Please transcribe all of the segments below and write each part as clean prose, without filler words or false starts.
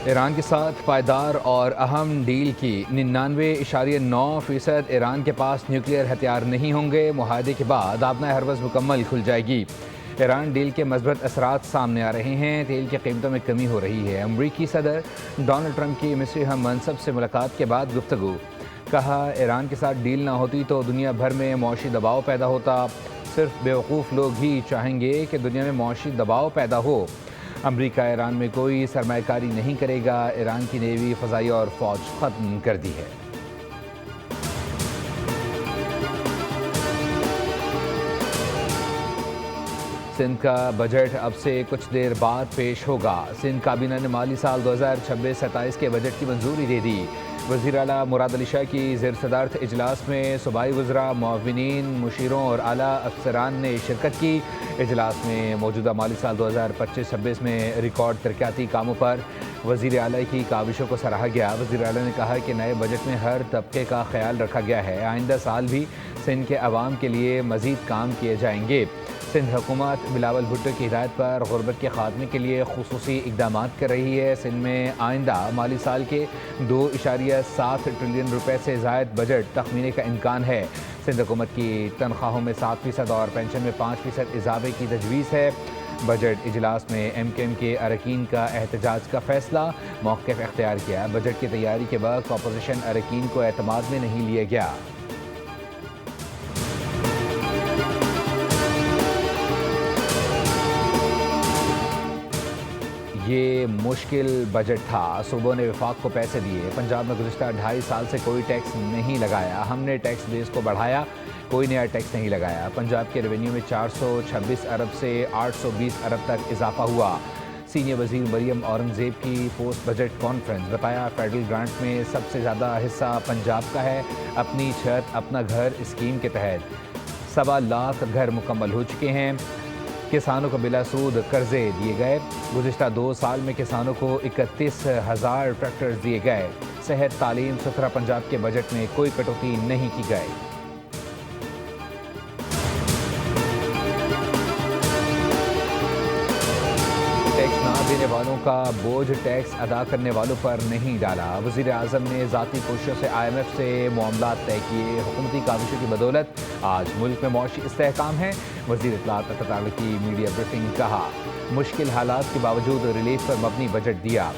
ایران کے ساتھ پائیدار اور اہم ڈیل کی 99.9% ایران کے پاس نیوکلیئر ہتھیار نہیں ہوں گے۔ معاہدے کے بعد آبنہ ہرمز مکمل کھل جائے گی۔ ایران ڈیل کے مثبت اثرات سامنے آ رہے ہیں۔ تیل کی قیمتوں میں کمی ہو رہی ہے۔ امریکی صدر ڈونلڈ ٹرمپ کی مصری ہم منصب سے ملاقات کے بعد گفتگو۔ کہا ایران کے ساتھ ڈیل نہ ہوتی تو دنیا بھر میں معاشی دباؤ پیدا ہوتا۔ صرف بیوقوف لوگ ہی چاہیں گے کہ دنیا میں معاشی دباؤ پیدا ہو۔ امریکہ ایران میں کوئی سرمایہ کاری نہیں کرے گا۔ ایران کی نیوی، فضائیہ اور فوج ختم کر دی ہے۔ سندھ کا بجٹ اب سے کچھ دیر بعد پیش ہوگا۔ سندھ کابینہ نے مالی سال 2026-27 کے بجٹ کی منظوری دے دی۔ وزیر اعلیٰ مراد علی شاہ کی زیر صدارت اجلاس میں صوبائی وزراء، معاونین، مشیروں اور اعلیٰ افسران نے شرکت کی۔ اجلاس میں موجودہ مالی سال 2025-26 میں ریکارڈ ترقیاتی کاموں پر وزیر اعلیٰ کی کاوشوں کو سراہا گیا۔ وزیر اعلیٰ نے کہا کہ نئے بجٹ میں ہر طبقے کا خیال رکھا گیا ہے۔ آئندہ سال بھی سندھ کے عوام کے لیے مزید کام کیے جائیں گے۔ سندھ حکومت بلاول بھٹو کی ہدایت پر غربت کے خاتمے کے لیے خصوصی اقدامات کر رہی ہے۔ سندھ میں آئندہ مالی سال کے 2.7 ٹریلین روپے سے زائد بجٹ تخمینے کا امکان ہے۔ سندھ حکومت کی تنخواہوں میں 7% اور پینشن میں 5% اضافے کی تجویز ہے۔ بجٹ اجلاس میں ایم کیو ایم کے اراکین کا احتجاج کا فیصلہ، موقف اختیار کیا۔ بجٹ کی تیاری کے وقت اپوزیشن اراکین کو اعتماد میں نہیں لیا گیا۔ یہ مشکل بجٹ تھا۔ صوبوں نے وفاق کو پیسے دیے۔ پنجاب میں گزشتہ 2.5 سال سے کوئی ٹیکس نہیں لگایا۔ ہم نے ٹیکس بیس کو بڑھایا، کوئی نیا ٹیکس نہیں لگایا۔ پنجاب کے ریونیو میں 426 ارب سے 820 ارب تک اضافہ ہوا۔ سینئر وزیر مریم اورنگزیب کی پوسٹ بجٹ کانفرنس۔ بتایا فیڈرل گرانٹ میں سب سے زیادہ حصہ پنجاب کا ہے۔ اپنی چھت اپنا گھر اسکیم کے تحت 1.25 لاکھ گھر مکمل ہو چکے ہیں۔ کسانوں کو بلا سود قرضے دیے گئے۔ گزشتہ 2 سال میں کسانوں کو 31,000 ٹریکٹرز دیے گئے۔ صحت، تعلیم، ستھرا پنجاب کے بجٹ میں کوئی کٹوتی نہیں کی گئی۔ ٹیکس نہ دینے والوں کا بوجھ ٹیکس ادا کرنے والوں پر نہیں ڈالا۔ وزیر اعظم نے ذاتی کوششوں سے IMF سے معاملات طے کیے۔ حکومتی کاوشوں کی بدولت آج ملک میں معاشی استحکام ہے۔ وزیر اطلاعات عطا تعالی کی میڈیا بریفنگ۔ کہا مشکل حالات کے باوجود ریلیف پر مبنی بجٹ دیا۔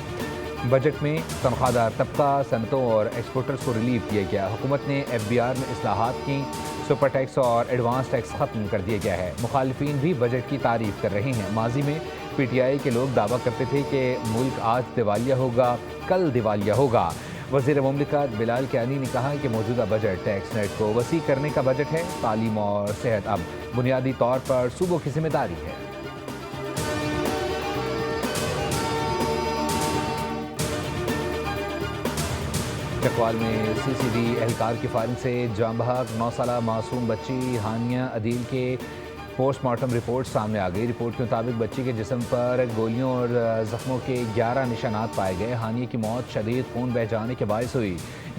بجٹ میں تنخواہ دار طبقہ، صنعتوں اور ایکسپورٹرز کو ریلیف دیا گیا۔ حکومت نے FBR میں اصلاحات کی۔ سپر ٹیکس اور ایڈوانس ٹیکس ختم کر دیا گیا ہے۔ مخالفین بھی بجٹ کی تعریف کر رہے ہیں۔ ماضی میں PTI کے لوگ دعویٰ کرتے تھے کہ ملک آج دیوالیہ ہوگا، کل دیوالیہ ہوگا۔ وزیر مملکت بلال کیانی نے کہا کہ موجودہ بجٹ ٹیکس نیٹ کو وسیع کرنے کا بجٹ ہے۔ تعلیم اور صحت اب بنیادی طور پر صوبوں کی ذمہ داری ہے۔ چکوال میں CCD اہلکار کی فائرنگ سے جاں بحق 9 سالہ معصوم بچی ہانیہ عدیل کے پوسٹ مارٹم رپورٹ سامنے آ گئی۔ رپورٹ کے مطابق بچی کے جسم پر گولیوں اور زخموں کے 11 نشانات پائے گئے۔ ہانیہ کی موت شدید خون بہہ جانے کے باعث ہوئی۔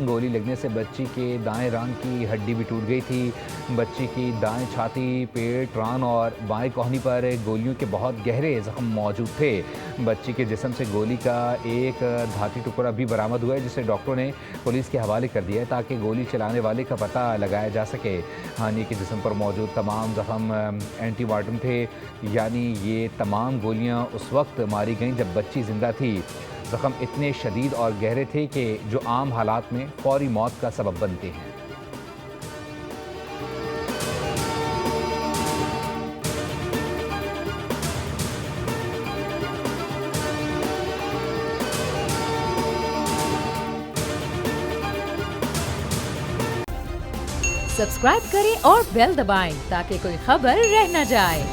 گولی لگنے سے بچی کے دائیں ران کی ہڈی بھی ٹوٹ گئی تھی۔ بچی کی دائیں چھاتی، پیٹ، ران اور بائیں کہنی پر گولیوں کے بہت گہرے زخم موجود تھے۔ بچی کے جسم سے گولی کا ایک دھاتی ٹکڑا بھی برآمد ہوا ہے، جسے ڈاکٹروں نے پولیس کے حوالے کر دیا ہے تاکہ گولی چلانے والے کا پتہ لگایا جا سکے۔ ہانیہ کے جسم پر موجود تمام زخم اینٹی مارٹم تھے، یعنی یہ تمام گولیاں اس وقت ماری گئیں جب بچی زندہ تھی۔ زخم اتنے شدید اور گہرے تھے کہ جو عام حالات میں فوری موت کا سبب بنتے ہیں۔ سبسکرائب کریں اور بیل دبائیں تاکہ کوئی خبر رہ نہ جائے۔